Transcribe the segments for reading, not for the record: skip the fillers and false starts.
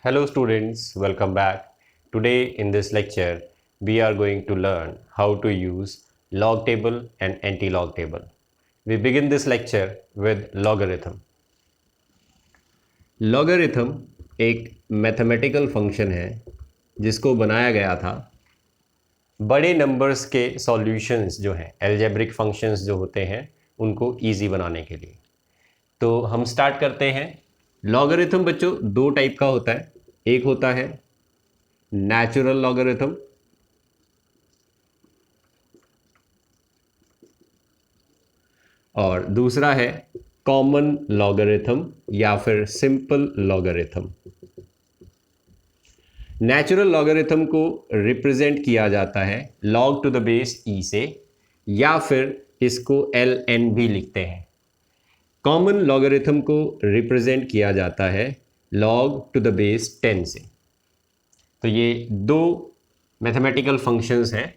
Hello students, welcome back. Today in this lecture, we are going to learn how to use log table and anti-log table. We begin this lecture with logarithm. Logarithm एक mathematical function है जिसको बनाया गया था बड़े numbers के solutions जो हैं, एल्जेब्रिक फंक्शंस जो होते हैं, उनको इजी बनाने के लिए। तो हम स्टार्ट करते हैं। लॉगरिथम बच्चों दो टाइप का होता है। एक होता है नेचुरल लॉगरिथम और दूसरा है कॉमन लॉगरिथम या फिर सिंपल लॉगरिथम। नेचुरल लॉगरिथम को रिप्रेजेंट किया जाता है log to the base e से, या फिर इसको ln भी लिखते हैं। कॉमन लॉगरिथम को रिप्रेजेंट किया जाता है log टू द बेस 10 से। तो ये दो मैथमेटिकल फंक्शंस हैं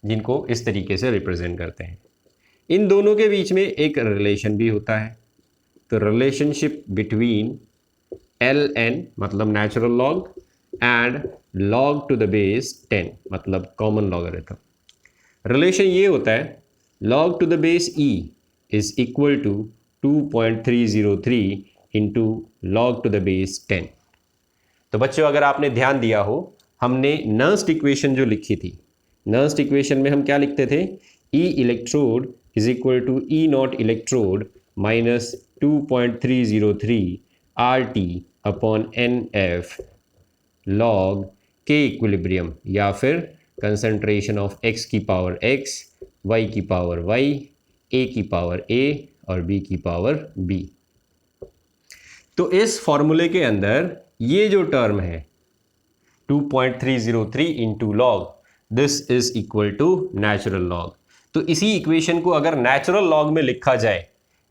जिनको इस तरीके से रिप्रेजेंट करते हैं। इन दोनों के बीच में एक रिलेशन भी होता है। तो रिलेशनशिप बिटवीन ln मतलब natural log and log to the base 10 मतलब कॉमन लॉगरिथम। रिलेशन ये होता है log to the base e is equal to 2.303 into log to the base 10। तो बच्चों अगर आपने ध्यान दिया हो, हमने नर्स्ट इक्वेशन जो लिखी थी, नर्स्ट इक्वेशन में हम क्या लिखते थे? E electrode is equal to E not electrode minus 2.303 RT upon NF log K equilibrium, या फिर कंसंट्रेशन ऑफ x की पावर x, y की पावर y, a की पावर a और b की पावर b। तो इस फॉर्मूले के अंदर ये जो टर्म है 2.303 into log, this is equal to natural log. तो इसी इक्वेशन को अगर नेचुरल लॉग में लिखा जाए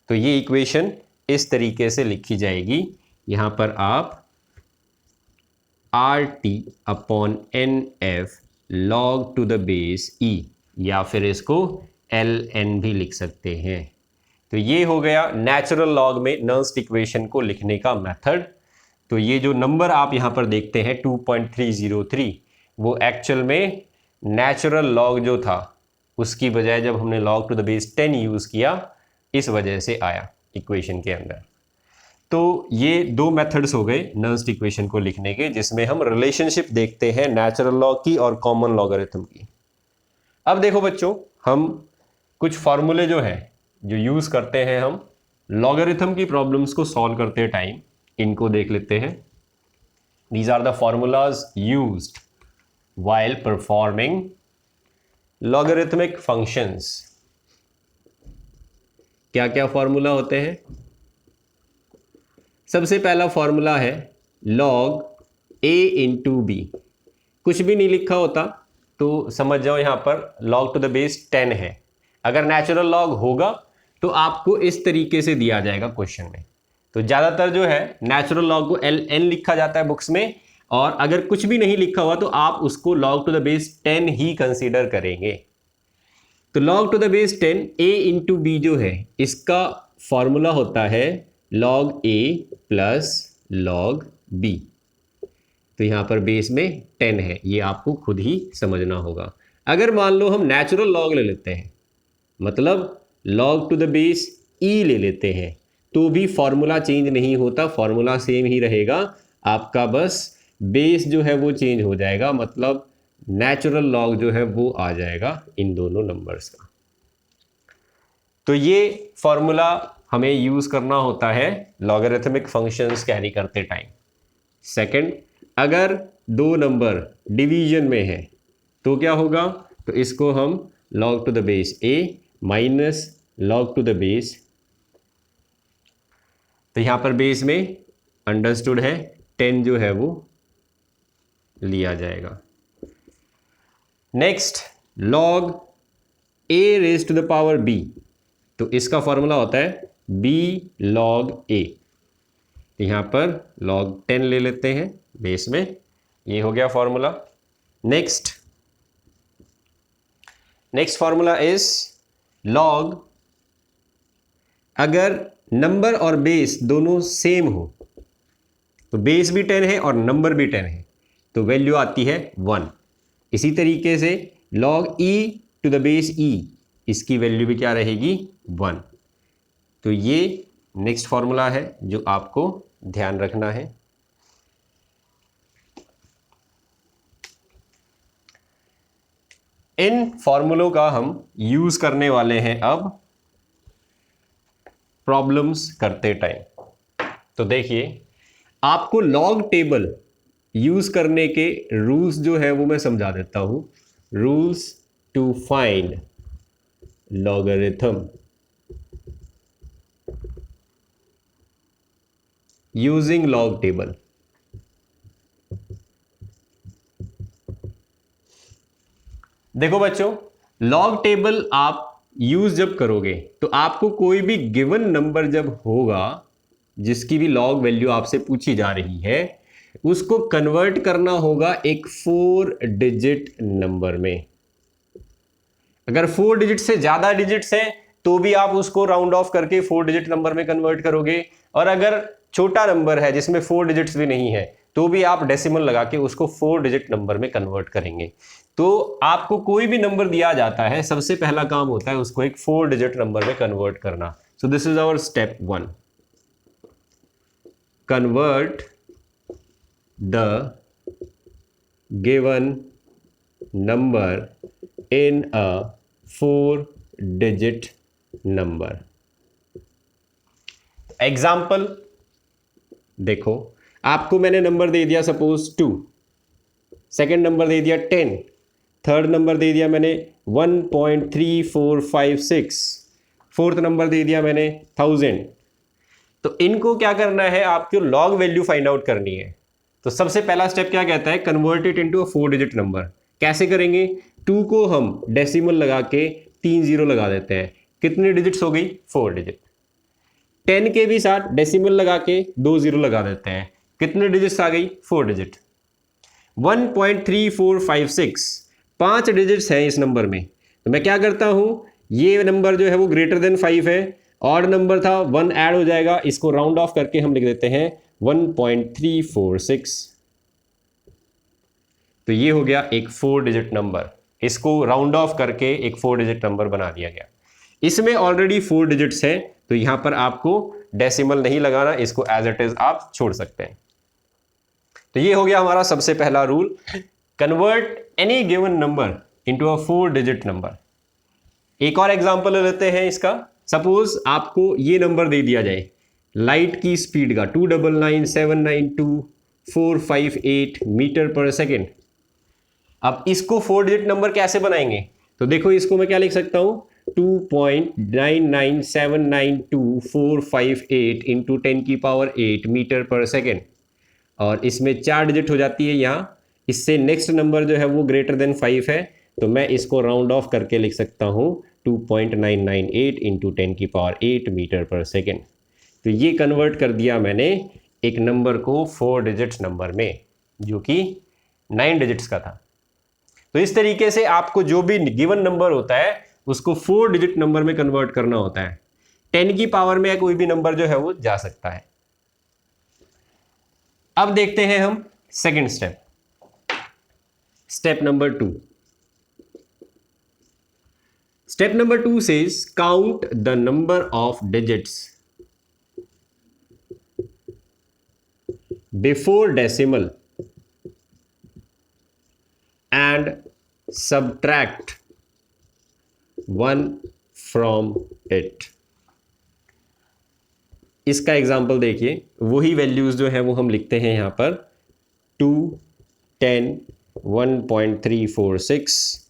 तो ये इक्वेशन इस तरीके से लिखी जाएगी। यहां पर आप RT upon NF log to the base E, या फिर इसको ln भी लिख सकते हैं। तो ये हो गया नेचुरल लॉग में नर्स्ट इक्वेशन को लिखने का मेथड। तो ये जो नंबर आप यहां पर देखते हैं 2.303, वो एक्चुअल में नेचुरल लॉग जो था उसकी बजाय जब हमने log to the base 10 use किया, इस वजह से आया इक्वेशन के अंदर। तो ये दो मेथड्स हो गए नर्स्ट इक्वेशन को लिखने के, जिसमें हम रिलेशनशिप देखते हैं नेचुरल लॉग की और कॉमन लॉगरिथम की। अब देखो बच्चों, हम कुछ फॉर्मूले जो है जो यूज करते हैं हम लॉगरिथम की प्रॉब्लम्स को सॉल्व करते टाइम, इनको देख लेते हैं। These are the formulas used while performing logarithmic functions. क्या क्या फॉर्मूला होते हैं? सबसे पहला फॉर्मूला है log a इंटू बी। कुछ भी नहीं लिखा होता तो समझ जाओ यहां पर log टू द बेस 10 है। अगर नेचुरल लॉग होगा तो आपको इस तरीके से दिया जाएगा क्वेश्चन में। तो ज़्यादातर जो है नेचुरल लॉग को ln लिखा जाता है बुक्स में, और अगर कुछ भी नहीं लिखा हुआ तो आप उसको log टू द बेस 10 ही कंसीडर करेंगे। तो log to the base 10 a into B जो है, इसका फॉर्मूला होता है log a plus log b। तो यहां पर बेस में 10 है, ये आपको खुद ही समझना होगा। अगर मान लो हम नेचुरल लॉग ले लेते हैं, मतलब log to the base e ले लेते हैं, तो भी फॉर्मूला चेंज नहीं होता, फॉर्मूला सेम ही रहेगा। आपका बस बेस जो है वो चेंज हो जाएगा, मतलब नेचुरल लॉग जो है वो आ जाएगा इन दोनों नंबर्स का। तो ये फॉर्मूला हमें यूज करना होता है लॉगरिथमिक फंक्शंस कैरी करते टाइम। सेकंड, अगर दो नंबर डिवीजन में है तो क्या होगा? तो इसको हम log to the base a minus log to the base, तो यहां पर बेस में अंडरस्टूड है 10 जो है वो लिया जाएगा। Next, log a raise to the power b, तो इसका फॉर्मूला होता है b log a। यहां पर log 10 ले लेते हैं बेस में, ये हो गया formula. Next formula is log, अगर नंबर और बेस दोनों सेम हो, तो बेस भी 10 है और नंबर भी 10 है, तो वैल्यू आती है 1। इसी तरीके से log e to the base e, इसकी वैल्यू भी क्या रहेगी 1। तो ये नेक्स्ट फॉर्मूला है जो आपको ध्यान रखना है। इन फॉर्मूलों का हम यूज करने वाले हैं अब प्रॉब्लम्स करते टाइम। तो देखिए, आपको लॉग टेबल यूज करने के रूल्स जो है वो मैं समझा देता हूं। Rules to find logarithm using log table. देखो बच्चों, लॉग टेबल आप यूज जब करोगे तो आपको कोई भी गिवन नंबर जब होगा, जिसकी भी लॉग वैल्यू आपसे पूछी जा रही है, उसको कन्वर्ट करना होगा एक 4 डिजिट नंबर में। अगर 4 डिजिट से ज्यादा डिजिट्स हैं तो भी आप उसको राउंड ऑफ करके 4 डिजिट नंबर में कन्वर्ट करोगे, और अगर छोटा नंबर है जिसमें 4 डिजिट्स भी नहीं है तो भी आप डेसिमल लगा के उसको 4 डिजिट नंबर में कन्वर्ट करेंगे। तो आपको कोई भी नंबर दिया जाता है, सबसे पहला काम होता है उसको एक 4 डिजिट नंबर में कन्वर्ट करना। So this is our step 1, convert the given number in a 4 digit number। Example देखो, आपको मैंने नंबर दे दिया सपोज 2, सेकंड नंबर दे दिया 10, थर्ड नंबर दे दिया मैंने 1.3456, फोर्थ नंबर दे दिया मैंने 1000। तो इनको क्या करना है, आपको लॉग वैल्यू फाइंड आउट करनी है। तो सबसे पहला स्टेप क्या कहता है, convert it into a 4 digit number. कैसे करेंगे, 2 को हम डेसिमल लगा के 3 जीरो लगा देते हैं, कितने डिजिट्स हो गई 4 डिजिट। 10 के भी साथ डेसिमल लगा के 2 जीरो लगा देते हैं, कितने डिजिट्स आ गई 4 डिजिट। 1.3456 5 डिजिट्स हैं इस नंबर में, तो मैं क्या करता हूं, ये नंबर जो है वो ग्रेटर देन 5 है, ऑड नंबर था 1 ऐड हो जाएगा, इसको राउंड ऑफ करके हम लिख देते हैं 1.346। तो ये हो गया एक 4 डिजिट नंबर, इसको राउंड ऑफ करके एक 4 डिजिट नंबर बना दिया गया। इसमें ऑलरेडी 4 डिजिट्स हैं, तो यहां पर आपको डेसिमल नहीं लगाना, इसको एज इट इज आप छोड़ सकते हैं। तो ये हो गया हमारा सबसे पहला rule, convert any given number into a 4 digit number. एक और एग्जांपल लेते हैं इसका। सपोज आपको ये नंबर दे दिया जाए, लाइट की स्पीड का 299,792,458 मीटर पर सेकेंड। अब इसको 4 डिजिट नंबर कैसे बनाएंगे, तो देखो इसको मैं क्या लिख सकता हूं, 2.99792458 इंटू 10 की पावर 8 मीटर पर सेकेंड, और इसमें 4 डिजिट हो जाती है यहाँ। इससे नेक्स्ट नंबर जो है वो ग्रेटर देन 5 है, तो मैं इसको राउंड ऑफ करके लिख सकता हूँ 2.998 इंटू 10 की पावर 8 मीटर पर सेकेंड। तो ये कन्वर्ट कर दिया मैंने एक नंबर को 4 डिजिट्स नंबर में, जो कि 9 डिजिट्स का था। तो इस तरीके से आपको जो भी गिवन नंबर होता है उसको 4 डिजिट नंबर में कन्वर्ट करना होता है। 10 की पावर में कोई भी नंबर जो है वो जा सकता है। अब देखते हैं हम second step, step number 2। Step number 2 says count the number of digits before decimal and subtract 1 from it। इसका एग्जाम्पल देखिए, वही वैल्यूज जो है वो हम लिखते हैं यहां पर 2, 10, 1.346,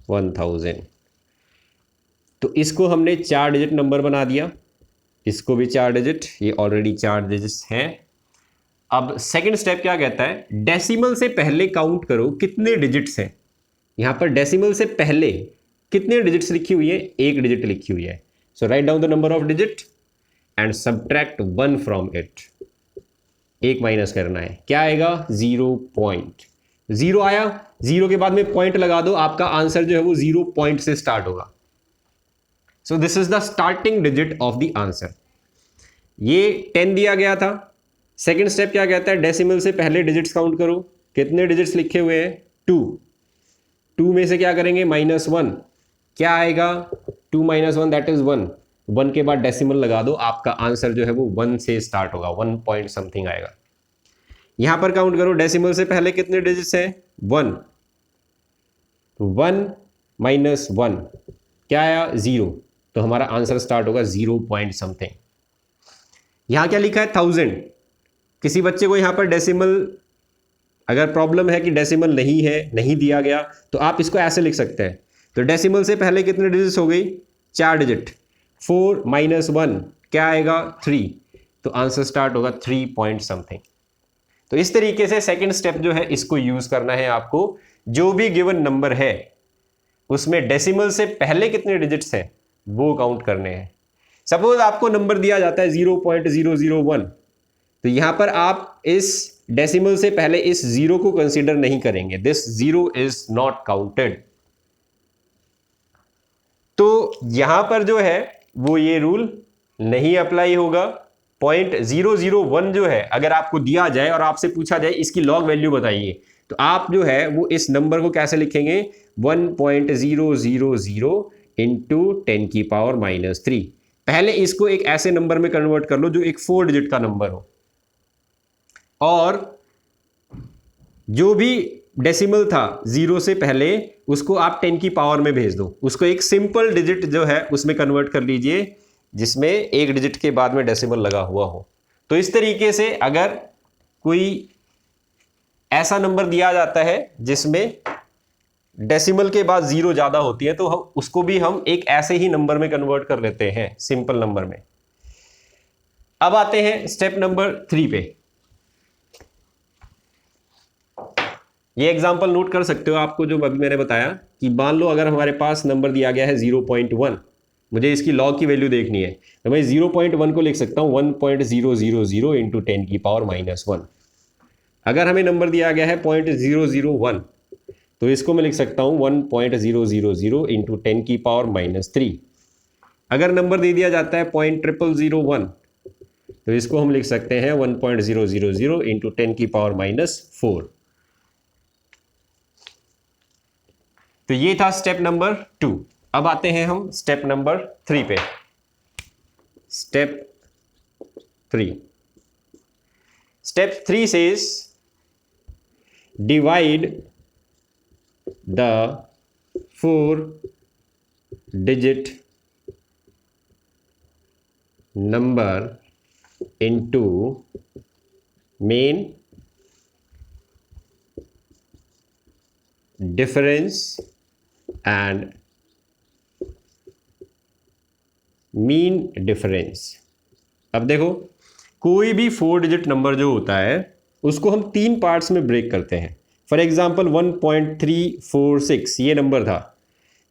1000। तो इसको हमने 4 डिजिट नंबर बना दिया, इसको भी 4 डिजिट, ये ऑलरेडी 4 डिजिट्स हैं। अब सेकंड स्टेप क्या कहता है, डेसिमल से पहले काउंट करो कितने डिजिट्स हैं। यहां पर डेसिमल से पहले कितने डिजिट्स लिखी हुई है, 1 डिजिट लिखी हुई है। So write down the number of digit and subtract 1 from it. 1 माइनस करना है, क्या आएगा 0.0 आया, 0 के बाद में पॉइंट लगा दो, आपका आंसर जो है वो 0 पॉइंट से स्टार्ट होगा। सो this is the starting digit of the answer. ये 10 दिया गया था, सेकंड स्टेप क्या कहता है, डेसिमल से पहले डिजिट्स काउंट करो। कितने डिजिट्स लिखे हुए हैं, 2। 2 में से क्या करेंगे, -1, क्या आएगा, 2 - 1 दैट इज 1। 1 के बाद डेसिमल लगा दो, आपका आंसर जो है वो 1 से स्टार्ट होगा, 1 पॉइंट समथिंग आएगा। यहां पर काउंट करो, डेसिमल से पहले कितने डिजिट्स हैं, 1। 1 - 1 क्या आया, 0। तो हमारा आंसर स्टार्ट होगा 0 पॉइंट समथिंग। यहां क्या लिखा है, 1000। किसी बच्चे को यहां पर डेसिमल अगर प्रॉब्लम है कि डेसिमल नहीं है, नहीं दिया गया, तो आप इसको ऐसे लिख सकते हैं। तो डेसिमल से पहले कितने डिजिट्स हो गई, 4 डिजिट। 4 - 1 क्या आएगा, 3। तो आंसर स्टार्ट होगा 3 पॉइंट समथिंग। तो इस तरीके से सेकंड स्टेप जो है इसको यूज करना है आपको। जो भी गिवन नंबर है उसमें डेसिमल से पहले कितने डिजिट्स हैं वो काउंट करने हैं। सपोज आपको नंबर दिया जाता है 0.001, तो यहां पर आप इस डेसिमल से पहले इस 0 को कंसीडर नहीं करेंगे, दिस 0 इज नॉट काउंटेड। तो यहां पर जो है वो ये रूल नहीं अप्लाई होगा। 0.001 जो है अगर आपको दिया जाए और आपसे पूछा जाए इसकी लॉग वैल्यू बताइए, तो आप जो है वो इस नंबर को कैसे लिखेंगे, 1.000 इंटू 10⁻³ पहले इसको एक ऐसे नंबर में कन्वर्ट कर लो जो एक 4 डिजिट का नंबर हो, और जो भी डेसिमल था 0 से पहले उसको आप 10 की पावर में भेज दो, उसको एक सिंपल डिजिट जो है उसमें कन्वर्ट कर लीजिए जिसमें एक डिजिट के बाद में डेसिमल लगा हुआ हो। तो इस तरीके से अगर कोई ऐसा नंबर दिया जाता है जिसमें डेसिमल के बाद 0 ज्यादा होती है, तो उसको भी हम एक ऐसे ही नंबर में कन्वर्ट कर लेते हैं, सिंपल नंबर में। अब आते हैं स्टेप नंबर 3 पे। ये एग्जांपल नोट कर सकते हो आपको जो अभी मैंने बताया कि मान लो अगर हमारे पास नंबर दिया गया है 0.1, मुझे इसकी लॉग की वैल्यू देखनी है, तो मैं 0.1 को लिख सकता हूं 1.000 इंटू 10⁻⁻1। अगर हमें नंबर दिया गया है 0.001, तो इसको मैं लिख सकता हूं 1.000 इंटू 10⁻³ अगर नंबर दे दिया जाता है 0.0001, तो इसको हम लिख सकते हैं 1.000 इंटू 10⁻⁻4। तो ये था स्टेप नंबर 2। अब आते हैं हम स्टेप नंबर 3 पे। Step 3 says divide the 4-digit number into main, difference and mean difference. अब देखो कोई भी 4 डिजिट नंबर जो होता है उसको हम 3 पार्ट्स में ब्रेक करते हैं। फॉर एग्जांपल 1.346 ये नंबर था,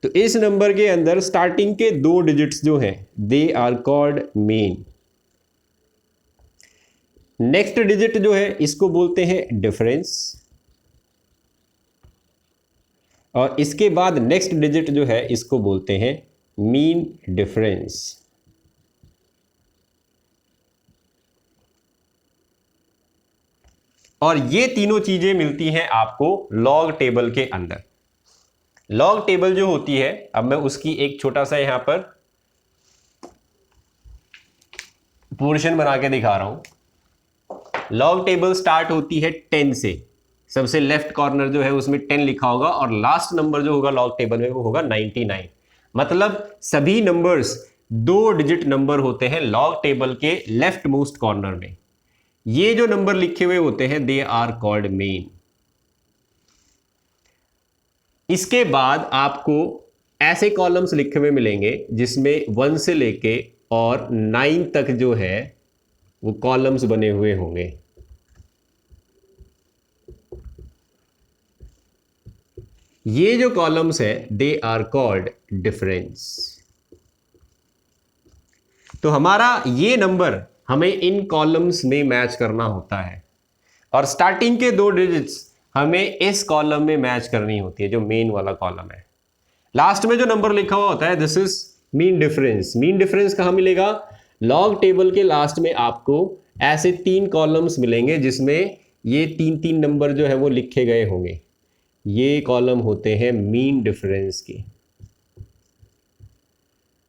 तो इस नंबर के अंदर स्टार्टिंग के 2 डिजिट्स जो हैं they are called main. Next digit जो है इसको बोलते हैं डिफरेंस, और इसके बाद नेक्स्ट डिजिट जो है इसको बोलते हैं मीन डिफरेंस। और ये तीनों चीजें मिलती हैं आपको लॉग टेबल के अंदर। लॉग टेबल जो होती है, अब मैं उसकी एक छोटा सा यहां पर पोर्शन बना के दिखा रहा हूं। लॉग टेबल स्टार्ट होती है 10 से, सबसे लेफ्ट कॉर्नर जो है उसमें 10 लिखा होगा, और लास्ट नंबर जो होगा लॉग टेबल में वो होगा 99। मतलब सभी नंबर्स 2 डिजिट नंबर होते हैं लॉग टेबल के लेफ्ट मोस्ट कॉर्नर में। ये जो नंबर लिखे हुए होते हैं दे आर कॉल्ड मेन। इसके बाद आपको ऐसे कॉलम्स लिखे हुए मिलेंगे जिसमें 1 से लेके और 9 तक जो है वो कॉलम्स बने हुए होंगे। ये जो कॉलम्स है दे आर कॉल्ड डिफरेंस। तो हमारा ये नंबर हमें इन कॉलम्स में मैच करना होता है, और स्टार्टिंग के 2 डिजिट्स हमें इस कॉलम में मैच करनी होती है जो मेन वाला कॉलम है। लास्ट में जो नंबर लिखा हुआ होता है this is mean difference. Mean difference कहां मिलेगा, लॉग टेबल के लास्ट में आपको ऐसे 3 कॉलम्स मिलेंगे जिसमें ये 3-3 नंबर जो है वो लिखे गए होंगे। ये कॉलम होते हैं मीन डिफरेंस के।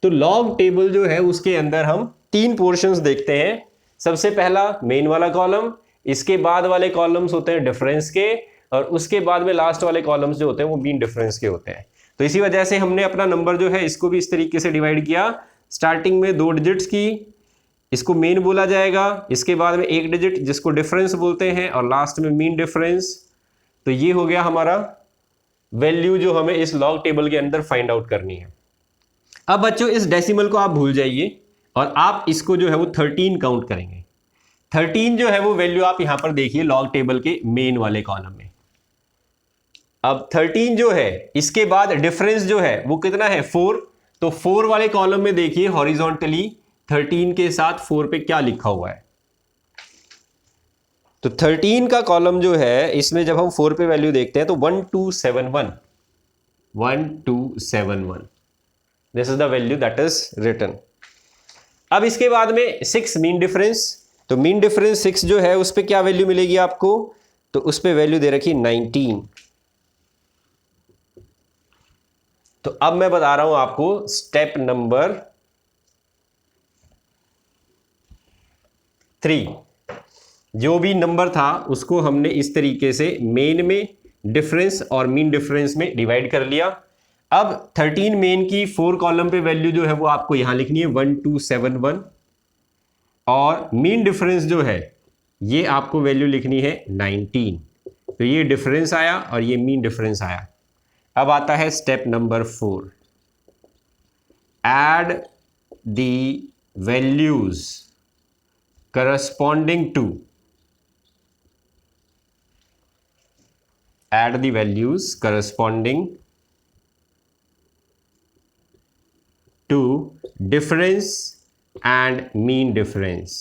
तो लॉग टेबल जो है उसके अंदर हम 3 पोर्शंस देखते हैं। सबसे पहला मेन वाला कॉलम, इसके बाद वाले कॉलम्स होते हैं डिफरेंस के, और उसके बाद में लास्ट वाले कॉलम्स जो होते हैं वो मीन डिफरेंस के होते हैं। तो इसी वजह से हमने अपना नंबर जो है इसको भी इस तरीके से डिवाइड किया, स्टार्टिंग में 2 डिजिट्स की, इसको मेन बोला जाएगा, इसके बाद में 1 डिजिट जिसको डिफरेंस बोलते हैं, और लास्ट में मीन डिफरेंस। तो ये हो गया हमारा वैल्यू जो हमें इस लॉग टेबल के अंदर फाइंड आउट करनी है। अब बच्चों इस डेसिमल को आप भूल जाइए और आप इसको जो है वो 13 काउंट करेंगे। 13 जो है वो वैल्यू आप यहां पर देखिए लॉग टेबल के मेन वाले कॉलम में। अब 13 जो है इसके बाद डिफरेंस जो है वो कितना है 4, तो 4 वाले कॉलम में देखिए हॉरिजॉन्टली 13 के साथ 4 पे क्या लिखा हुआ है। तो 13 का कॉलम जो है इसमें जब हम 4 पे वैल्यू देखते हैं तो 1271, 1271, this is the value that is written. अब इसके बाद में 6 मीन डिफरेंस, तो मीन डिफरेंस 6 जो है उस पे क्या वैल्यू मिलेगी आपको, तो उस पे वैल्यू दे रखी 19। तो अब मैं बता रहा हूं आपको स्टेप नंबर 3। जो भी नंबर था उसको हमने इस तरीके से मेन में, डिफरेंस और मीन डिफरेंस में डिवाइड कर लिया। अब 13 मेन की 4 कॉलम पे वैल्यू जो है वो आपको यहां लिखनी है 1271, और मीन डिफरेंस जो है ये आपको वैल्यू लिखनी है 19। तो ये डिफरेंस आया और ये मीन डिफरेंस आया। अब आता है step number 4, add the values corresponding to, add the values corresponding to difference and mean difference।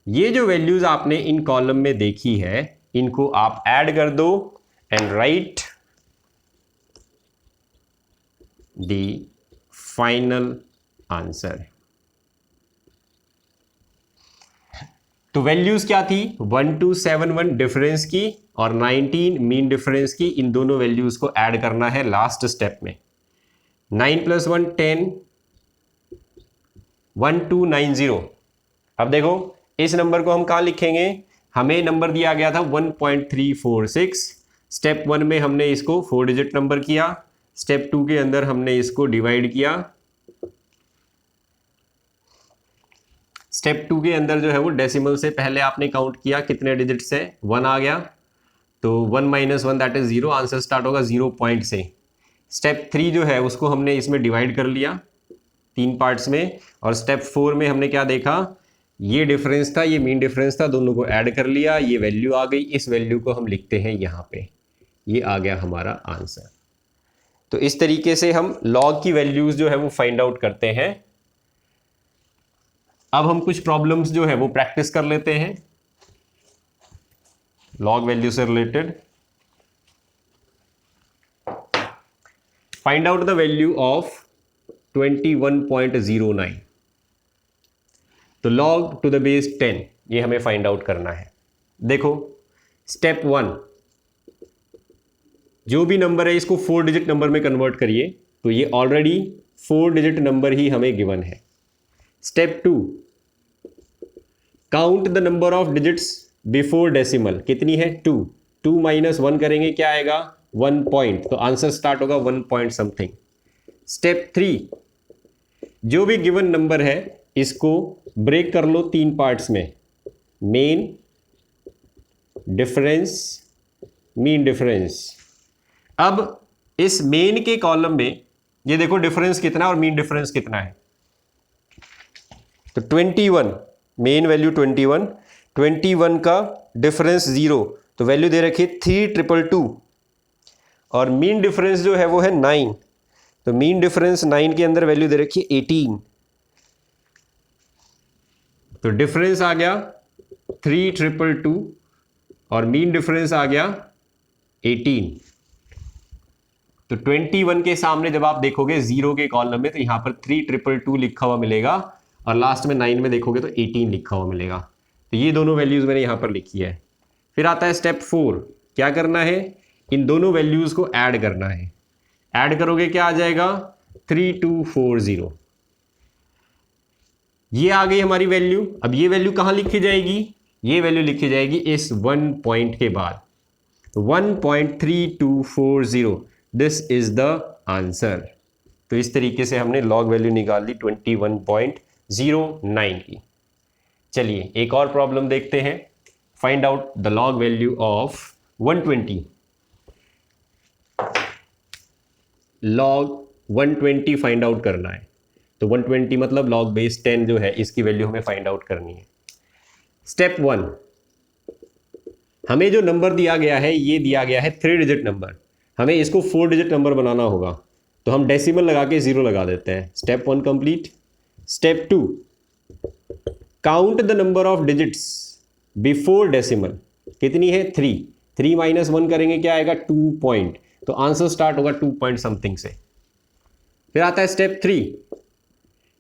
ये जो वैल्यूज आपने इन कॉलम में देखी है इनको आप ऐड कर दो and right the final answer. तो वैल्यूज क्या थी 1271 डिफरेंस की और 19 मीन डिफरेंस की। इन दोनों वैल्यूज को ऐड करना है लास्ट स्टेप में। 9 + 1 10, 1290। अब देखो इस नंबर को हम कहां लिखेंगे, हमें नंबर दिया गया था 1.346। स्टेप 1 में हमने इसको 4 डिजिट नंबर किया, स्टेप 2 के अंदर हमने इसको डिवाइड किया, स्टेप 2 के अंदर जो है वो डेसिमल से पहले आपने काउंट किया कितने डिजिट से 1 आ गया, तो 1 - 1 दैट इज 0, आंसर स्टार्ट होगा 0 पॉइंट से। स्टेप 3 जो है उसको हमने इसमें डिवाइड कर लिया 3 पार्ट्स में, और स्टेप 4 में हमने क्या देखा, ये डिफरेंस था ये मीन डिफरेंस था, दोनों को ऐड कर लिया, ये वैल्यू आ गई, इस वैल्यू को हम लिखते हैं यहाँ पे, ये आ गया हमारा आंसर। तो इस तरीके से हम लॉग की वैल्यूज जो है वो फाइंड आउट करते हैं। अब हम कुछ प्रॉब्लम्स जो है वो प्रैक्टिस कर लेते हैं लॉग वैल्यू से related. Find out the value of 21.09। तो लॉग टू द बेस 10 ये हमें फाइंड आउट करना है। देखो स्टेप 1, जो भी नंबर है इसको 4 डिजिट नंबर में कन्वर्ट करिए, तो ये ऑलरेडी 4 डिजिट नंबर ही हमें गिवन है। Step 2, count the number of digits before decimal, कितनी है 2, 2 - 1 करेंगे क्या आएगा 1 पॉइंट, तो आंसर स्टार्ट होगा 1 पॉइंट समथिंग। स्टेप 3, जो भी गिवन नंबर है इसको ब्रेक कर लो 3 पार्ट्स में, मेन, डिफरेंस, मीन डिफरेंस। अब इस मेन के कॉलम में ये देखो डिफरेंस कितना और मीन डिफरेंस कितना है, तो 21 मेन वैल्यू 21 का डिफरेंस 0, तो वैल्यू दे रखी 3222, और मीन डिफरेंस जो है वो है 9, तो मीन डिफरेंस 9 के अंदर वैल्यू दे रखी 18, तो डिफरेंस आ गया 3222 और मीन डिफरेंस आ गया 18। तो 21 के सामने जब आप देखोगे 0 के कॉलम में तो यहां पर 3222 लिखा हुआ मिलेगा, और लास्ट में 9 में देखोगे तो 18 लिखा हुआ मिलेगा। तो ये दोनों वैल्यूज़ मैंने यहाँ पर लिखी है। फिर आता है स्टेप 4, क्या करना है, इन दोनों वैल्यूज़ को ऐड करना है। ऐड करोगे क्या आ जाएगा, 3240। ये आ गई हमारी वैल्यू। अब ये वैल्यू कहाँ लिखी जाएगी, ये वैल्यू लिखी जाएगी इस 1 पॉइंट के बाद, 1.3240, दिस इज द आंसर। तो इस तरीके से हमने लॉग वैल्यू निकाल ली 21.09 की। चलिए एक और प्रॉब्लम देखते हैं। Find out the log value of 120। Log 120 find out करना है, तो 120 मतलब लॉग बेस 10 जो है, इसकी वैल्यू हमें फाइंड आउट करनी है। स्टेप 1, हमें जो नंबर दिया गया है ये दिया गया है 3 डिजिट नंबर, हमें इसको 4 डिजिट नंबर बनाना होगा, तो हम डेसिमल लगा के 0 लगा देते हैं। Step 1 complete. Step 2, count the number of digits before decimal. कितनी है, 3। 3 माइनस 1 करेंगे क्या आएगा, 2 पॉइंट, तो आंसर स्टार्ट होगा 2 पॉइंट समथिंग से। फिर आता है step 3,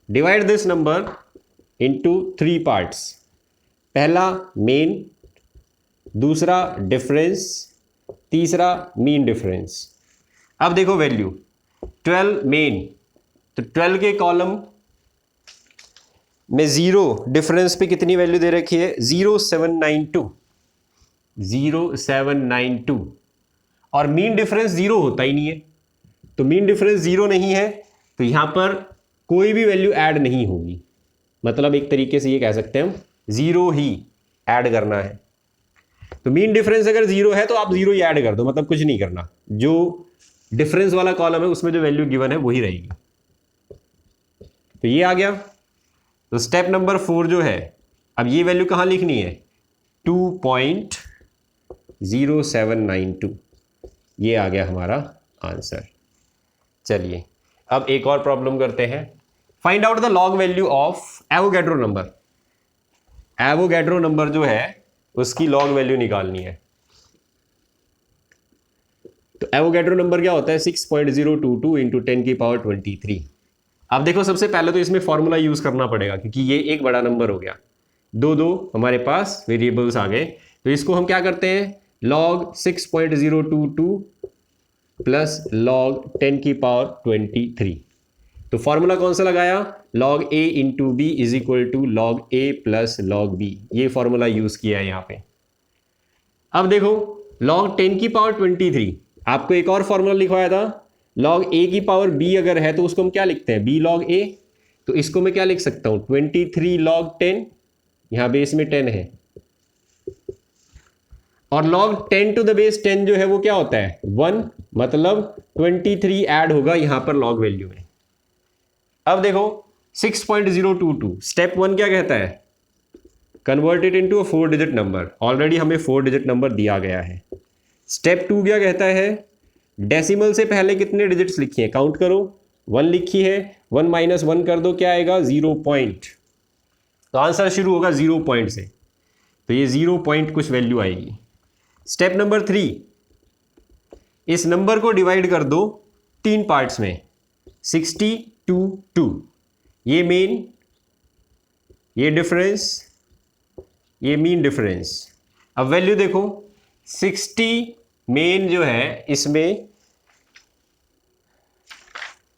divide this number into 3 parts. पहला मेन, दूसरा डिफरेंस, तीसरा मीन डिफरेंस। अब देखो वैल्यू 12 मेन, तो 12 के कॉलम में 0, डिफरेंस पे कितनी वैल्यू दे रखी है, 0792, और मीन डिफरेंस 0 होता ही नहीं है, तो मीन डिफरेंस 0 नहीं है, तो यहां पर कोई भी वैल्यू ऐड नहीं होगी। मतलब एक तरीके से ये कह सकते हैं हम 0 ही ऐड करना है। तो मीन डिफरेंस अगर 0 है तो आप 0 ही ऐड कर दो, मतलब कुछ नहीं करना, जो डिफरेंस वाला कॉलम है उसमें जो वैल्यू गिवन है वही रहेगी। तो ये आ गया। तो स्टेप नंबर 4 जो है, अब ये वैल्यू कहां लिखनी है, 2.0792, ये आ गया हमारा आंसर। चलिए अब एक और प्रॉब्लम करते हैं। Find out the log value of Avogadro number. Avogadro number जो है उसकी लॉग वैल्यू निकालनी है। तो एवोगैड्रो नंबर क्या होता है, 6.022 इंटू 10 की पावर 23। अब देखो सबसे पहले तो इसमें फॉर्मूला यूज करना पड़ेगा, क्योंकि ये एक बड़ा नंबर हो गया, दो हमारे पास वेरिएबल्स आ गए। तो इसको हम क्या करते हैं, लॉग 6.022 प्लस लॉग 10 की पावर 23। तो फॉर्मूला कौन सा लगाया, log a into b is equal to log a plus log b, ये फॉर्मूला यूज किया है यहां पे। अब देखो लॉग 10 की पावर 23, आपको एक और फॉर्मूला लिखवाया था, लॉग ए की पावर बी अगर है तो उसको हम क्या लिखते हैं, बी लॉग ए। तो इसको मैं क्या लिख सकता हूं, 23 लॉग 10, यहां बेस में 10 है, और log 10 टू द बेस 10 जो है वो क्या होता है, 1, मतलब 23 ऐड होगा यहां पर log वैल्यू में। अब देखो 6.022, स्टेप 1 क्या कहता है, convert it into a 4 digit number. Already हमें 4 डिजिट नंबर दिया गया है। स्टेप 2 क्या कहता है, डेसिमल से पहले कितने डिजिट्स लिखी है, काउंट करो, 1 लिखी है, 1 माइनस 1 कर दो, क्या आएगा, 0 पॉइंट। तो आंसर शुरू होगा 0 पॉइंट से, तो ये 0 पॉइंट कुछ वैल्यू आएगी। स्टेप नंबर 3, इस नंबर को डिवाइड कर दो 3 पार्ट्स में, 60 to 2, ये मेन, ये डिफरेंस, ये मीन डिफरेंस। अब वैल्यू देखो 60 मेन जो है, इसमें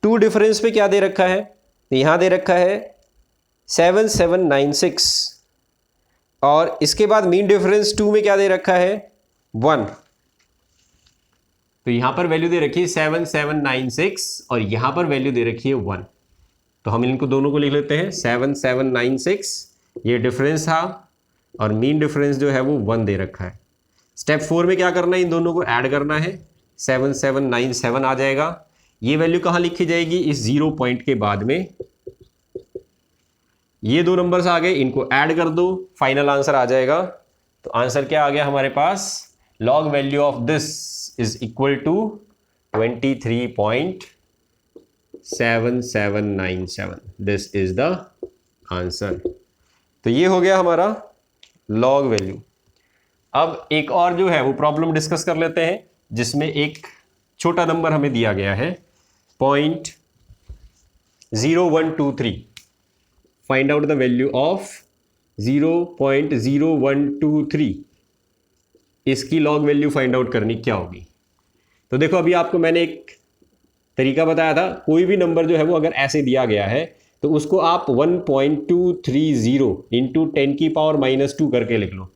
2 डिफरेंस पे क्या दे रखा है, यहां दे रखा है 7796, और इसके बाद मीन डिफरेंस 2 में क्या दे रखा है, 1। तो यहां पर वैल्यू दे रखी है 7796 और यहां पर वैल्यू दे रखी है 1। तो हम इनको दोनों को लिख लेते हैं, 7796 ये डिफरेंस था, और मीन डिफरेंस जो है वो 1 दे रखा है। स्टेप 4 में क्या करना है, इन दोनों को ऐड करना है, 7797 आ जाएगा। ये वैल्यू कहां लिखी जाएगी, इस 0 पॉइंट के बाद में। ये 2 नंबर्स आ गए, इनको ऐड कर दो, फाइनल आंसर आ जाएगा। तो आंसर क्या आ गया हमारे पास, log value of this is equal to 23.7797, this is the answer. तो ये हो गया हमारा लॉग वैल्यू। अब एक और जो है वो प्रॉब्लम डिस्कस कर लेते हैं, जिसमें एक छोटा नंबर हमें दिया गया है 0.0123। Find out the value of 0.0123 इसकी लॉग वैल्यू फाइंड आउट करनी क्या होगी। तो देखो अभी आपको मैंने एक तरीका बताया था, कोई भी नंबर जो है वो अगर ऐसे दिया गया है तो उसको आप 1.230 इंटू 10⁻⁻² करके लिख लो।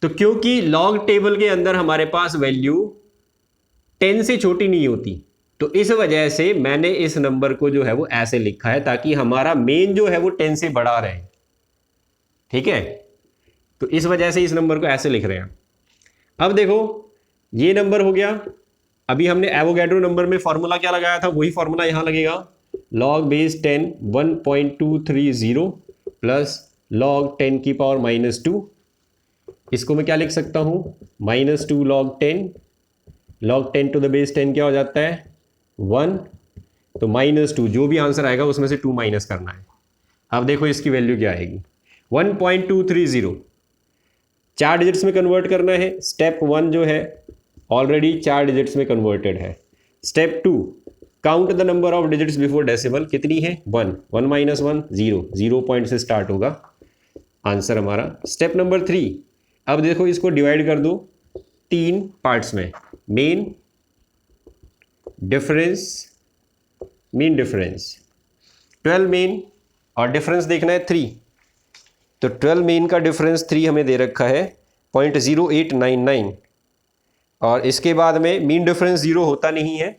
तो क्योंकि लॉग टेबल के अंदर हमारे पास वैल्यू 10 से छोटी नहीं होती, तो इस वजह से मैंने इस नंबर को जो है वो ऐसे लिखा है ताकि हमारा मेन जो है वो 10 से बड़ा रहे। ठीक है, तो इस वजह से इस नंबर को ऐसे लिख रहे हैं। अब देखो ये नंबर हो गया, अभी हमने एवोगैड्रो नंबर में फॉर्मूला क्या लगाया था वही फॉर्मूला यहां लगेगा, log बेस 10 1.230 प्लस log 10⁻⁻²। इसको मैं क्या लिख सकता हूं, -2 log 10, log 10 to the base 10 क्या हो जाता है 1, तो -2 जो भी आंसर आएगा उसमें से 2 माइनस करना है। अब देखो इसकी वैल्यू क्या आएगी, 1.230 4 डिजिट्स में कन्वर्ट करना है। स्टेप 1 जो है ऑलरेडी 4 डिजिट्स में कन्वर्टेड है। Step 2 count the number of digits before decimal, कितनी है 1, 1 माइनस 1 0, 0 पॉइंट से स्टार्ट होगा आंसर हमारा। स्टेप नंबर 3, अब देखो इसको डिवाइड कर दो 3 पार्ट्स में, main difference mean difference, 12 main और डिफरेंस देखना है 3, तो 12 मेन का डिफरेंस 3 हमें दे रखा है 0.0899 और इसके बाद में मीन डिफरेंस 0 होता नहीं है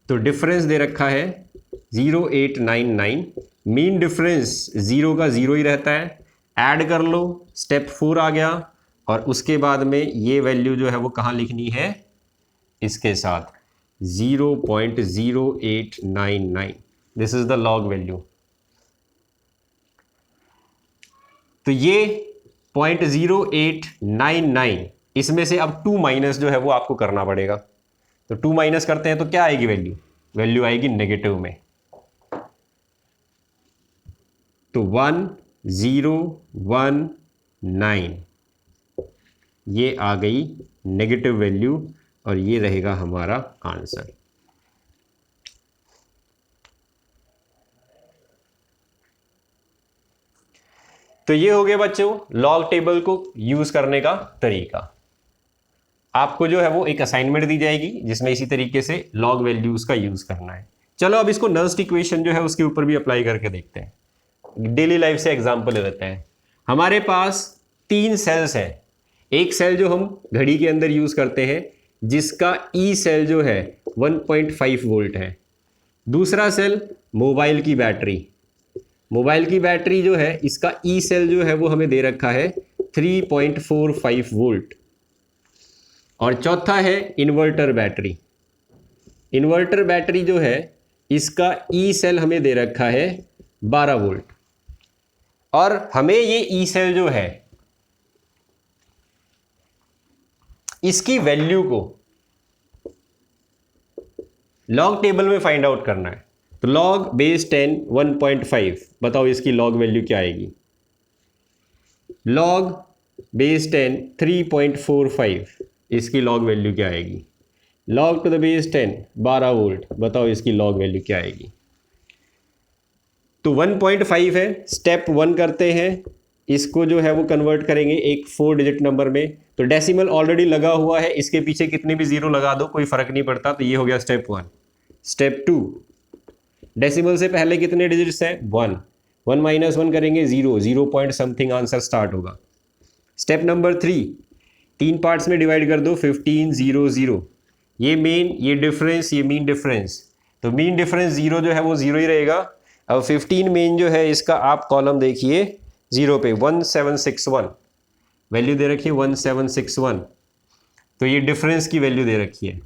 तो डिफरेंस दे रखा है 0.899, मीन डिफरेंस 0 का 0 ही रहता है, ऐड कर लो, स्टेप 4 आ गया और उसके बाद में ये वैल्यू जो है वो कहाँ लिखनी है, इसके साथ 0.0899, this is the log value. तो ये 0.0899 इसमें से अब 2 माइनस जो है वो आपको करना पड़ेगा, तो 2 माइनस करते हैं तो क्या आएगी वैल्यू, वैल्यू आएगी नेगेटिव में, तो 1019 ये आ गई नेगेटिव वैल्यू और ये रहेगा हमारा आंसर। तो ये हो गया बच्चों लॉग टेबल को यूज करने का तरीका। आपको जो है वो एक असाइनमेंट दी जाएगी जिसमें इसी तरीके से लॉग वैल्यूज का यूज करना है। चलो अब इसको नर्स्ट इक्वेशन जो है उसके ऊपर भी अप्लाई करके देखते हैं, डेली लाइफ से एग्जांपल ले लेते हैं। हमारे पास 3 सेल्स हैं, एक सेल जो हम घड़ी के अंदर यूज करते हैं जिसका ई सेल जो है 1.5 वोल्ट है, दूसरा सेल मोबाइल की बैटरी, मोबाइल की बैटरी जो है इसका ई सेल जो है वो हमें दे रखा है 3.45 वोल्ट, और चौथा है इन्वर्टर बैटरी, इन्वर्टर बैटरी जो है इसका ई सेल हमें दे रखा है 12 वोल्ट, और हमें ये ई सेल जो है इसकी वैल्यू को लॉग टेबल में फाइंड आउट करना है। तो लॉग बेस 10 1.5, बताओ इसकी लॉग वैल्यू क्या आएगी, लॉग बेस 10 3.45 इसकी लॉग वैल्यू क्या आएगी, log to the base 10 12 volt, बताओ इसकी लॉग वैल्यू क्या आएगी। तो 1.5 है, स्टेप 1 करते हैं, इसको जो है वो कन्वर्ट करेंगे एक 4 डिजिट नंबर में, तो डेसिमल ऑलरेडी लगा हुआ है, इसके पीछे कितने भी जीरो लगा दो कोई फर्क नहीं पड़ता, तो ये हो गया स्टेप 1। स्टेप 2, डेसिमल से पहले कितने डिजिट्स हैं 1, 1 माइनस 1 करेंगे 0, 0 पॉइंट समथिंग आंसर स्टार्ट होगा। स्टेप नंबर 3, 3 पार्ट्स में डिवाइड कर दो 15 0 0, ये मेन ये डिफरेंस ये मीन डिफरेंस, तो मीन डिफरेंस 0 जो है वो 0 ही रहेगा। अब 15 मेन जो है इसका आप कॉलम देखिए 0 पे 1761 वैल्यू दे रखी है 1761, तो ये डिफरेंस की वैल्यू दे रखी है,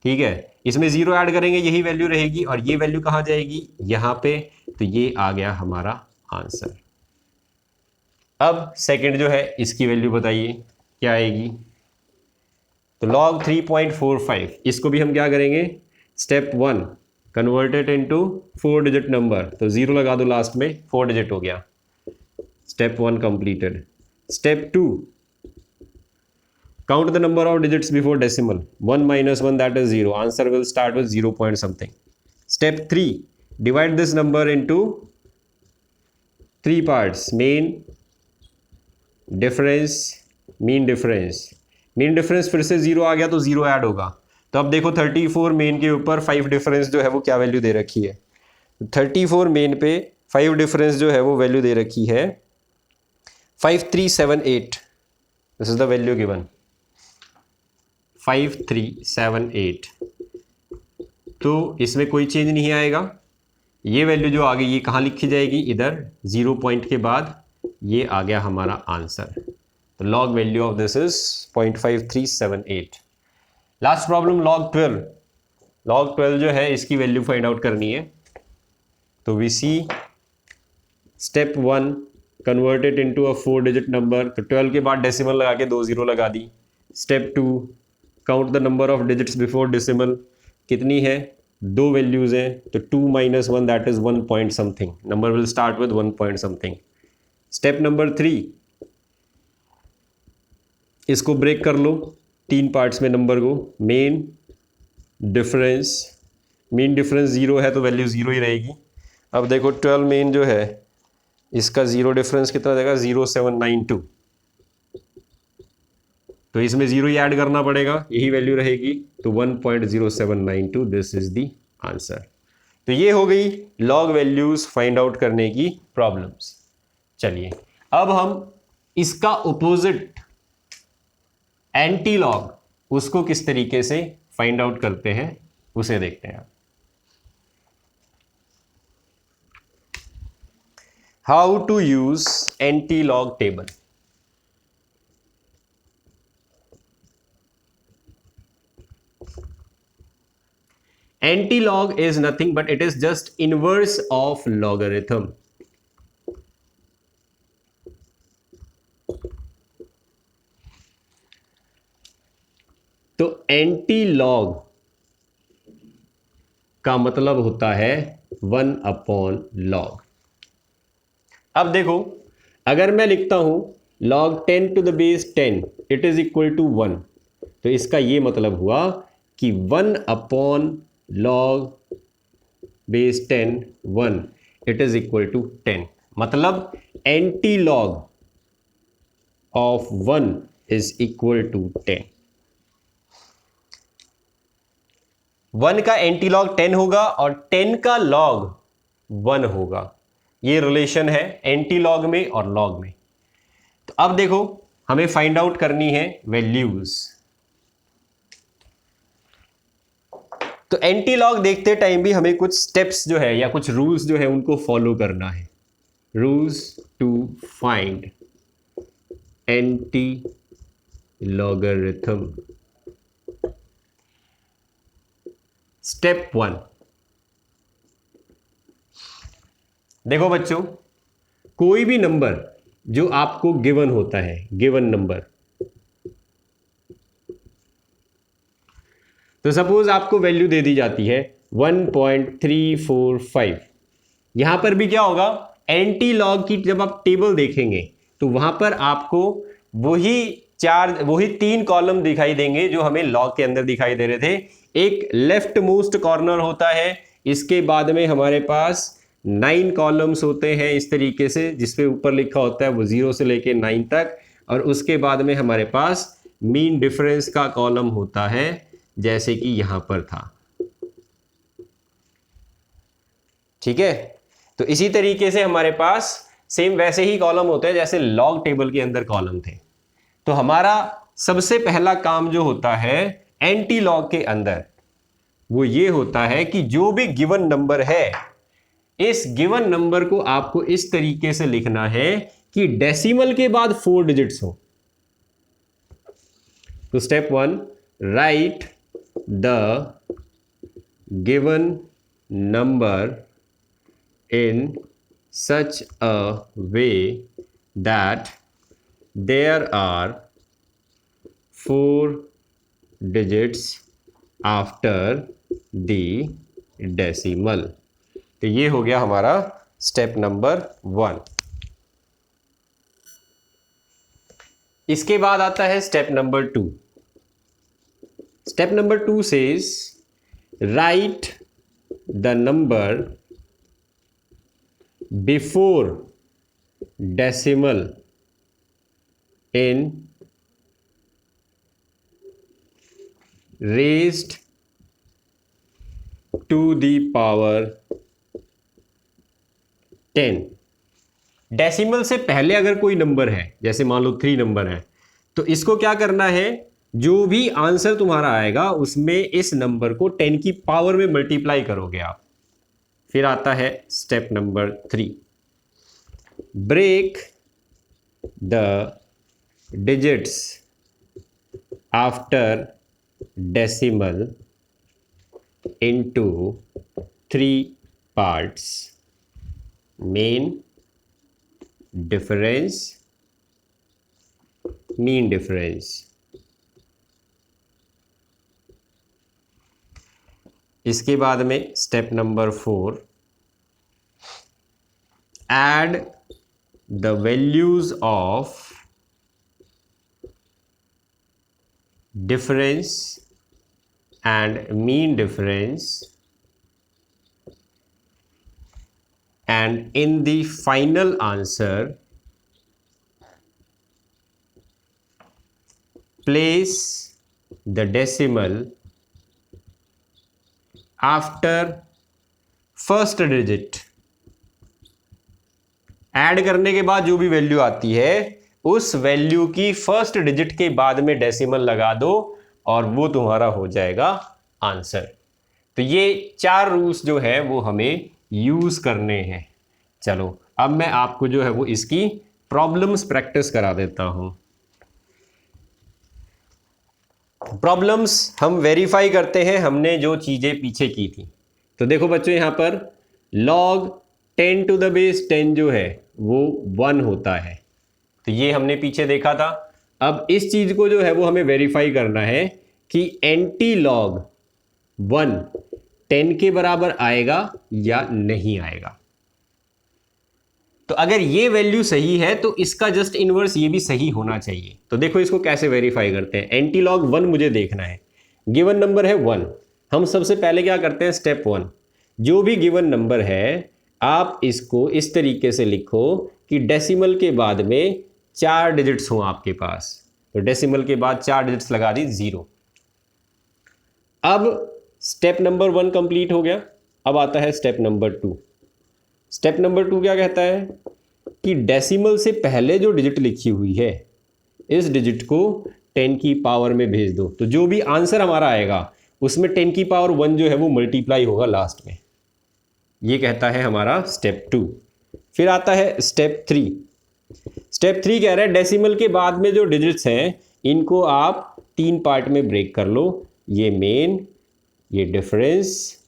ठीक है, इसमें 0 ऐड करेंगे यही वैल्यू रहेगी, और ये वैल्यू कहाँ जाएगी यहाँ पे, तो ये आ गया हमारा आंसर। अब सेकंड जो है इसकी वैल्यू बताइए क्या आएगी, तो log 3.45 इसको भी हम क्या करेंगे, step 1 converted into 4 digit number, तो 0 लगा दो लास्ट में, 4 डिजिट हो गया, step 1 completed. Step 2 count the number of digits before decimal, 1 minus 1 that is 0, answer will start with 0 point something. Step 3 divide this number into 3 parts, main difference, mean difference. Mean difference फिर से 0 आ गया तो 0 add होगा। तो अब देखो 34 main के ऊपर 5 डिफरेंस जो है वो क्या वैल्यू दे रखी है। 34 मेन पे 5 डिफरेंस जो है वो वैल्यू दे रखी है 5378। This is the value given 5378। तो इसमें कोई चेंज नहीं आएगा। ये वैल्यू जो आ गई ये कहाँ लिखी जाएगी, इधर 0 पॉइंट के बाद। ये आ गया हमारा आंसर। तो log value of this is 0.5378। Last problem log 12। Log 12 जो है इसकी वैल्यू फाइंड आउट करनी है। तो we see step 1 convert it into a 4 digit number. तो 12 के बाद डेसिमल लगा के 2 0 लगा दी। Step 2 count the number of digits before decimal. कितनी है, 2 वैल्यूज हैं, तो 2 - 1 that is 1 point something. Number will start with 1 point something. Step number 3, इसको ब्रेक कर लो 3 पार्ट्स में नंबर को। मेन डिफरेंस, मीन डिफरेंस 0 है तो वैल्यू 0 ही रहेगी। अब देखो 12 मेन जो है इसका 0 डिफरेंस कितना देगा, 0792। तो इसमें 0 ही ऐड करना पड़ेगा, यही वैल्यू रहेगी। तो 1.0792 दिस इज द आंसर। तो ये हो गई लॉग वैल्यूज फाइंड आउट करने की प्रॉब्लम्स। चलिए अब हम इसका ऑपोजिट एंटी लॉग उसको किस तरीके से फाइंड आउट करते हैं उसे देखते हैं। How to use anti log table. Anti-log is nothing but it is just inverse of logarithm. तो एंटी-लॉग का मतलब होता है 1/log। अब देखो अगर मैं लिखता हूं log 10 to the base 10 it is equal to 1, तो इसका ये मतलब हुआ कि 1/log base 10 1 it is equal to 10। मतलब anti log of 1 is equal to 10। 1 का एंटी लॉग 10 होगा और 10 का लॉग 1 होगा। ये रिलेशन है एंटी लॉग में और लॉग में। तो अब देखो हमें फाइंड आउट करनी है वैल्यूज। तो एंटी लॉग देखते टाइम भी हमें कुछ स्टेप्स जो है या कुछ रूल्स जो है उनको फॉलो करना है। Rules to find anti logarithm. Step 1, देखो बच्चों कोई भी नंबर जो आपको गिवन होता है, गिवन नंबर, तो सपोज आपको वैल्यू दे दी जाती है 1.345। यहां पर भी क्या होगा, एंटी लॉग की जब आप टेबल देखेंगे तो वहां पर आपको वही 3 कॉलम दिखाई देंगे जो हमें लॉग के अंदर दिखाई दे रहे थे। एक लेफ्ट मोस्ट कॉर्नर होता है, इसके बाद में हमारे पास 9 कॉलम्स होते हैं इस तरीके से, जिसपे ऊपर लिखा होता है वो 0 से लेके 9 तक, और उसके बाद में हमारे पास मीन डिफरेंस का कॉलम होता है जैसे कि यहां पर था। ठीक है, तो इसी तरीके से हमारे पास सेम वैसे ही कॉलम होते हैं जैसे लॉग टेबल के अंदर कॉलम थे। तो हमारा सबसे पहला काम जो होता है एंटी लॉग के अंदर वो ये होता है कि जो भी गिवन नंबर है इस गिवन नंबर को आपको इस तरीके से लिखना है कि डेसिमल के बाद 4 डिजिट्स हो। तो step 1, right the given number in such a way that there are 4 digits after the decimal। तो ये हो गया हमारा स्टेप नंबर 1। इसके बाद आता है step number 2। Step number 2 says write the number before decimal in raised to the power 10। Decimal से पहले अगर कोई नंबर है, जैसे मान लो 3 नंबर है, तो इसको क्या करना है, जो भी आंसर तुम्हारा आएगा उसमें इस नंबर को 10 की पावर में मल्टीप्लाई करोगे आप। फिर आता है step number 3, break the digits after decimal into 3 parts, main difference, mean difference. इसके बाद में step number 4, add the values of difference and mean difference and in the final answer place the decimal after first digit। Add करने के बाद जो भी value आती है उस वैल्यू की फर्स्ट डिजिट के बाद में डेसिमल लगा दो और वो तुम्हारा हो जाएगा आंसर। तो ये 4 रूल्स जो है वो हमें यूज करने हैं। चलो अब मैं आपको जो है वो इसकी प्रॉब्लम्स प्रैक्टिस करा देता हूं। प्रॉब्लम्स हम वेरीफाई करते हैं हमने जो चीजें पीछे की थी। तो देखो बच्चों, यहां पर log 10 टू द बेस 10 जो है वो 1 होता है, तो ये हमने पीछे देखा था। अब इस चीज को जो है वो हमें वेरीफाई करना है कि एंटी लॉग 1 10 के बराबर आएगा या नहीं आएगा। तो अगर ये वैल्यू सही है तो इसका जस्ट इनवर्स ये भी सही होना चाहिए। तो देखो इसको कैसे वेरीफाई करते हैं। एंटी लॉग 1 मुझे देखना है, गिवन नंबर है 1। हम सबसे पहले क्या करते हैं, स्टेप 1, जो भी गिवन नंबर है आप इसको इस तरीके से लिखो कि डेसिमल के बाद में 4 डिजिट्स हों आपके पास। तो डेसिमल के बाद 4 डिजिट्स लगा दी 0। अब स्टेप नंबर 1 कंप्लीट हो गया। अब आता है स्टेप नंबर 2। स्टेप नंबर 2 क्या कहता है कि डेसिमल से पहले जो डिजिट लिखी हुई है इस डिजिट को 10 की पावर में भेज दो। तो जो भी आंसर हमारा आएगा उसमें 10 की पावर 1 जो है वो मल्टीप्लाई होगा लास्ट में। ये कहता है हमारा स्टेप 2। फिर आता है स्टेप 3। स्टेप 3 कह रहा है डेसिमल के बाद में जो डिजिट्स हैं इनको आप 3 पार्ट में ब्रेक कर लो, ये मेन, ये डिफरेंस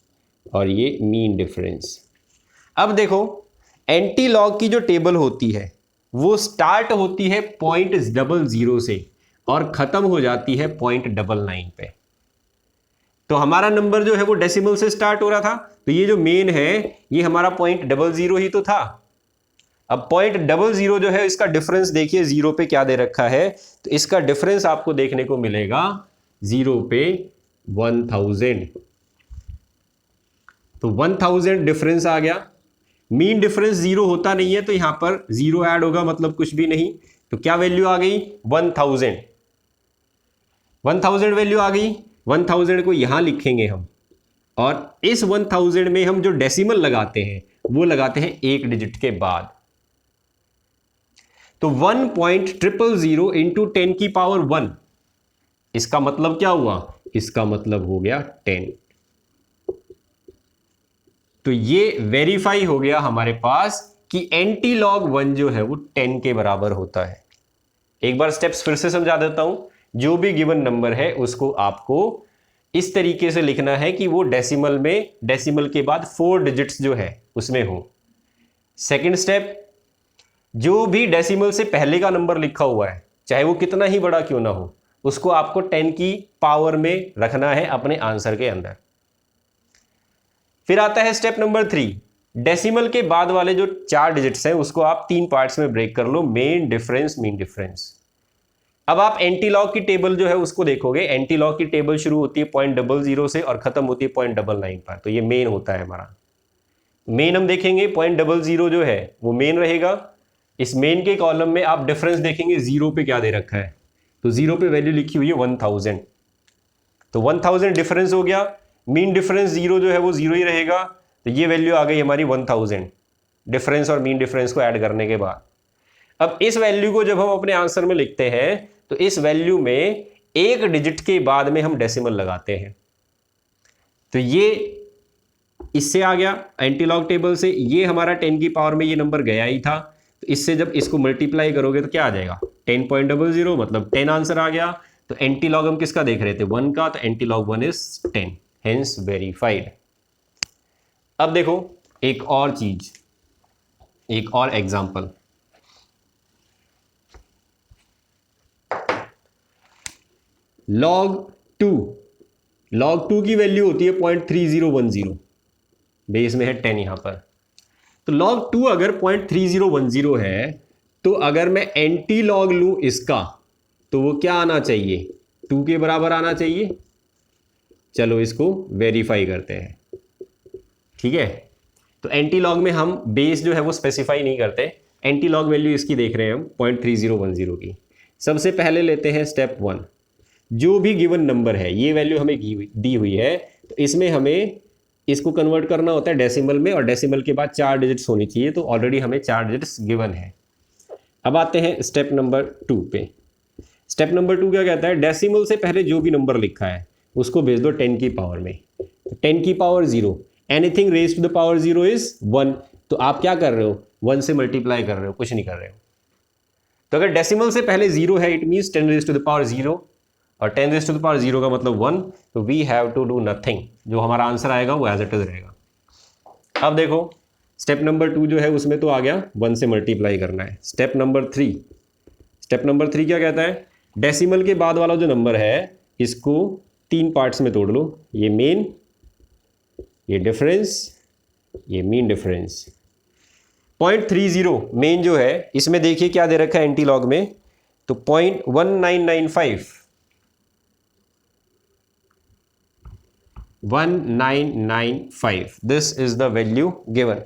और ये मीन डिफरेंस। अब देखो एंटी लॉग की जो टेबल होती है वो स्टार्ट होती है 0.00 से और खत्म हो जाती है 0.99 पे। तो हमारा नंबर जो है वो डेसिमल से स्टार्ट हो रहा था, तो ये जो मेन है ये हमारा 0.00 ही तो था। अब 0.00 जो है इसका डिफरेंस देखिए 0 पे क्या दे रखा है, तो इसका डिफरेंस आपको देखने को मिलेगा 0 पे 1000। तो 1000 डिफरेंस आ गया। मीन डिफरेंस 0 होता नहीं है तो यहां पर 0 ऐड होगा, मतलब कुछ भी नहीं। तो क्या वैल्यू आ गई, 1000। 1000 वैल्यू आ गई। 1000 को यहां लिखेंगे हम, और इस 1000 में हम जो डेसिमल लगाते हैं वो लगाते हैं 1 डिजिट के बाद। तो 1.000 इंटू 10 की पावर 1, इसका मतलब क्या हुआ, इसका मतलब हो गया 10। तो ये वेरीफाई हो गया हमारे पास कि एंटी लॉग 1 जो है वो 10 के बराबर होता है। एक बार स्टेप्स फिर से समझा देता हूं। जो भी गिवन नंबर है उसको आपको इस तरीके से लिखना है कि वो डेसिमल में, डेसिमल के बाद 4 डिजिट्स जो है उसमें हो। सेकंड स्टेप, जो भी डेसिमल से पहले का नंबर लिखा हुआ है चाहे वो कितना ही बड़ा क्यों ना हो, उसको आपको 10 की पावर में रखना है अपने आंसर के अंदर। फिर आता है स्टेप नंबर 3, डेसिमल के बाद वाले जो 4 डिजिट्स हैं उसको आप 3 पार्ट्स में ब्रेक कर लो, मेन, डिफरेंस, मीन डिफरेंस। अब आप एंटी लॉग की टेबल जो है उसको देखोगे। एंटी लॉग की टेबल शुरू होती है 0.00 से और खत्म होती है 0.99 पर, तो ये मेन होता है हमारा। मेन हम देखेंगे 0.00 जो है वो मेन रहेगा, इस मेन के कॉलम में आप डिफरेंस देखेंगे, जीरो पे क्या दे रखा है, तो जीरो पे वैल्यू लिखी हुई है 1000, तो 1000 डिफरेंस हो गया, मीन डिफरेंस जीरो जो है वो जीरो ही रहेगा, तो ये वैल्यू आ गई हमारी 1000 डिफरेंस और मीन डिफरेंस को ऐड करने के बाद। अब इस वैल्यू को जब हम अपने आंसर में लिखते हैं तो इस वैल्यू में एक डिजिट के बाद में हम डेसिमल लगाते हैं, तो ये इससे आ गया एंटीलॉग टेबल से, ये हमारा 10 की पावर में ये नंबर गया ही था, तो इससे जब इसको मल्टीप्लाई करोगे तो क्या आ जाएगा 10.00, मतलब 10 आंसर आ गया। तो एंटीलॉग हम किसका देख रहे थे, 1 का, तो एंटीलॉग 1 इज 10, हेंस वेरीफाइड। अब देखो एक और चीज, एक और एग्जांपल, log 2 की वैल्यू होती है 0.3010, बेस में है 10 यहां पर, तो log 2 अगर 0.3010 है, तो अगर मैं एंटी लॉग लूं इसका तो वो क्या आना चाहिए, 2 के बराबर आना चाहिए। चलो इसको वेरीफाई करते हैं, ठीक है। तो एंटी लॉग में हम बेस जो है वो स्पेसिफाई नहीं करते, एंटी लॉग वैल्यू इसकी देख रहे हैं हम 0.3010 की। सबसे पहले लेते हैं स्टेप 1, जो भी गिवन नंबर है, ये वैल्यू हमें दी हुई है, तो इसमें हमें इसको कन्वर्ट करना होता है डेसिमल में, और डेसिमल के बाद 4 डिजिट्स होनी चाहिए, तो ऑलरेडी हमें 4 डिजिट्स गिवन है। अब आते हैं स्टेप नंबर 2 पे। स्टेप नंबर 2 क्या कहता है, डेसिमल से पहले जो भी नंबर लिखा है उसको भेज दो 10 की पावर में, 10 की power 0, anything raise to the power 0 is 1, तो आप क्या कर रहे हो, 1 से मल्टीप्लाई कर रहे हो, कुछ नहीं कर रहे हो। तो अगर डेसिमल से पहले 0 है, it means 10 raise to the power 0, और 10 रेज टू द पावर 0 का मतलब 1, तो we have to do nothing, जो हमारा आंसर आएगा वो एज इट इज रहेगा। अब देखो स्टेप नंबर 2 जो है उसमें तो आ गया 1 से मल्टीप्लाई करना है। स्टेप नंबर 3, स्टेप नंबर 3 क्या कहता है, डेसिमल के बाद वाला जो नंबर है इसको 3 पार्ट्स में तोड़ लो, ये मेन, ये डिफरेंस, ये मीन डिफरेंस। 0.30 मेन जो है इसमें देखिए क्या दे रखा है एंटी लॉग में, तो 0.1995 1995, this is the value given.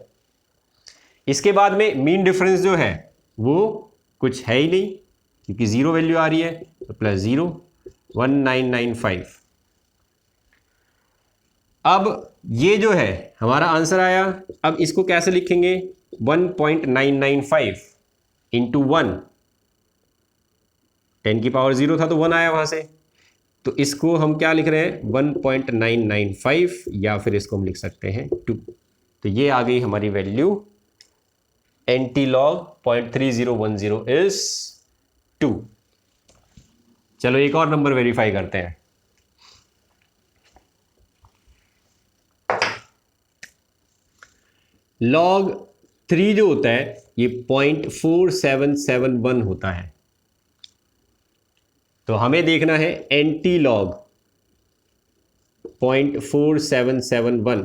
इसके बाद में मीन डिफरेंस जो है वो कुछ है ही नहीं, क्योंकि 0 वैल्यू आ रही है, तो प्लस 0, 1995। अब ये जो है हमारा आंसर आया, अब इसको कैसे लिखेंगे, 1.995 इंटू 1, 10 की पावर 0 था तो 1 आया वहां से, तो इसको हम क्या लिख रहे हैं 1.995, या फिर इसको हम लिख सकते हैं 2, तो ये आ गई हमारी वैल्यू, एंटी लॉग 0.3010 इज 2। चलो एक और नंबर वेरीफाई करते हैं। log 3 जो होता है ये 0.4771 होता है, तो हमें देखना है एंटी लॉग 0.4771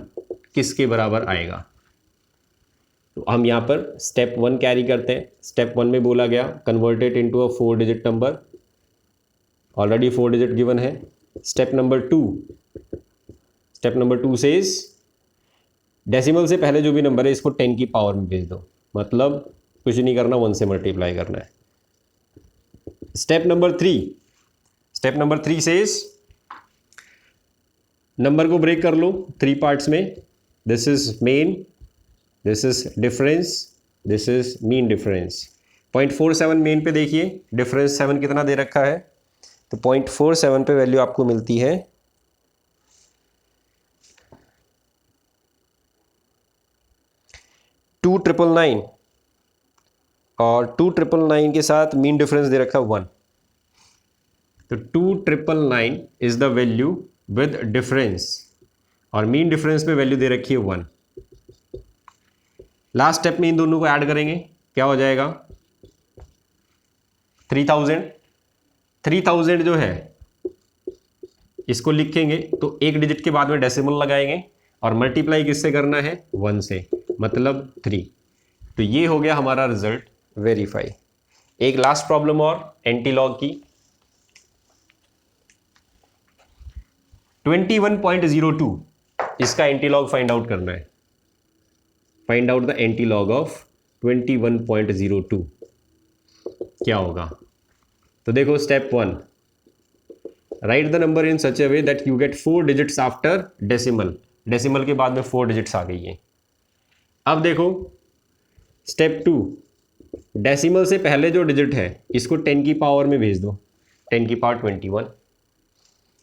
किसके बराबर आएगा। तो हम यहां पर स्टेप 1 कैरी करते हैं। स्टेप 1 में बोला गया converted into a 4 digit number, already 4 digit given है। स्टेप नंबर 2 सेज डेसिमल से पहले जो भी नंबर है इसको 10 की पावर में भेज दो, मतलब कुछ नहीं करना, 1 से मल्टीप्लाई करना है। स्टेप नंबर 3 सेज नंबर को ब्रेक कर लो 3 पार्ट्स में, this is main, this is difference, this is mean difference. 0.47 main पे देखिए, डिफरेंस 7 कितना दे रखा है, तो 0.47 पे वैल्यू आपको मिलती है 2999, और 2999 के साथ मीन डिफरेंस दे रखा है 1, तो 2999 is the value with difference, और मीन डिफरेंस पे वैल्यू दे रखी है 1। लास्ट स्टेप में इन दोनों को ऐड करेंगे, क्या हो जाएगा 3000 जो है इसको लिखेंगे तो एक डिजिट के बाद में डेसिमल लगाएंगे, और मल्टीप्लाई किससे करना है 1 से, मतलब 3। तो ये हो गया हमारा रिजल्ट वेरीफाई। एक लास्ट प्रॉब्लम और एंटी लॉग की, 21.02 इसका एंटी लॉग फाइंड आउट करना है। Find out the anti log of 21.02। क्या होगा। तो देखो step 1, right the number in such a way that you get 4 digits after decimal. Decimal के बाद में 4 डिजिट्स आ गई है। अब देखो स्टेप 2, डेसिमल से पहले जो डिजिट है इसको 10 की पावर में भेज दो, 10 की पावर 21।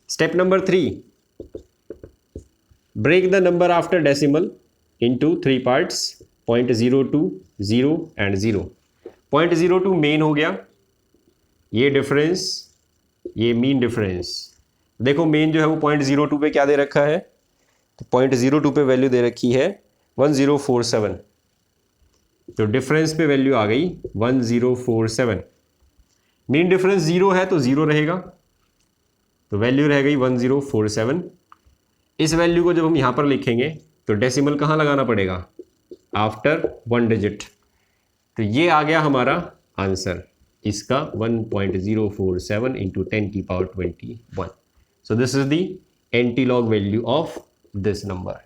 Step number 3, break the number after decimal into 3 parts, 0.02, 0 and 0। 0.02 main हो गया, ये डिफरेंस, ये मीन डिफरेंस। देखो मेन जो है वो 0.02 पे क्या दे रखा है, तो 0.02 पे वैल्यू दे रखी है 1047। तो डिफरेंस पे वैल्यू आ गई 1047। मीन डिफरेंस 0 है तो 0 रहेगा, तो वैल्यू रह गई 1047। इस वैल्यू को जब हम यहां पर लिखेंगे तो डेसिमल कहां लगाना पड़ेगा, आफ्टर 1 डिजिट। तो ये आ गया हमारा आंसर इसका 1.047 इंटू 10 की पावर 21। So this is the antilog value of this number.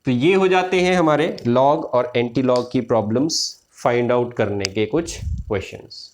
तो ये हो जाते हैं हमारे लॉग और एंटीलॉग की प्रॉब्लम्स फाइंड आउट करने के कुछ क्वेश्चंस।